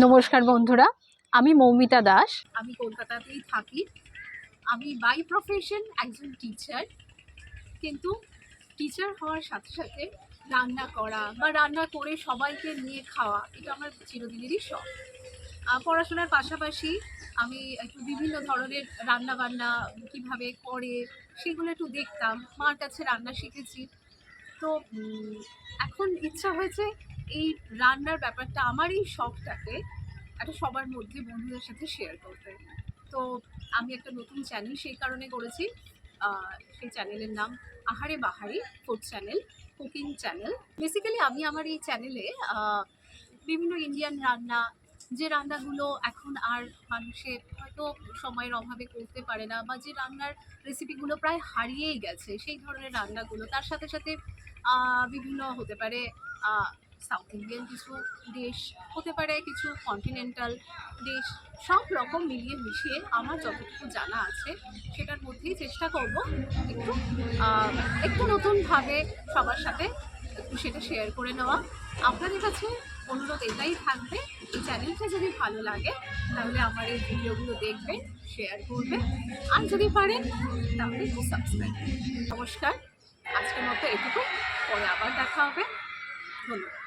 নমস্কার বন্ধুরা, আমি মৌমিতা দাস। আমি কলকাতাতেই থাকি। আমি বাই প্রফেশন একজন টিচার, কিন্তু টিচার হওয়ার সাথে সাথে রান্না করা বা রান্না করে সবাইকে নিয়ে খাওয়া এটা আমার চিরদিনেরই শখ। পড়াশোনার পাশাপাশি আমি একটু বিভিন্ন ধরনের রান্না বান্না কীভাবে করে সেগুলো একটু দেখতাম, মার কাছে রান্না শিখেছি। তো এখন ইচ্ছা হয়েছে এই রান্নার ব্যাপারটা, আমার এই শখটাকে একটা সবার মধ্যে বন্ধুদের সাথে শেয়ার করতে। তো আমি একটা নতুন চ্যানেল সেই কারণে করেছি। সেই চ্যানেলের নাম আহারে বাহারি food channel, cooking channel. Basically আমি আমার এই চ্যানেলে বিভিন্ন ইন্ডিয়ান রান্না, যে রান্নাগুলো এখন আর মানুষের হয়তো সময়ের অভাবে করতে পারে না, বা যে রান্নার রেসিপিগুলো প্রায় হারিয়েই গেছে, সেই ধরনের রান্নাগুলো। তার সাথে সাথে বিভিন্ন হতে পারে সাউথ ইন্ডিয়ান কিছু ডিশ, হতে পারে কিছু কন্টিনেন্টাল ডিশ, সব রকম মিলিয়ে মিশিয়ে আমার যতটুকু জানা আছে সেটার মধ্যেই চেষ্টা করব একটু একটু নতুনভাবে সবার সাথে একটু সেটা শেয়ার করে নেওয়া। আপনাদের কাছে অনুরোধ এটাই থাকবে, এই চ্যানেলটা যদি ভালো লাগে তাহলে আমার এই ভিডিওগুলো দেখবেন, শেয়ার করবেন, আর যদি পারেন তাহলে একটু সাবস্ক্রাইব। নমস্কার, আজকের মতো এটুকু, পরে আবার দেখা হবে। ধন্যবাদ।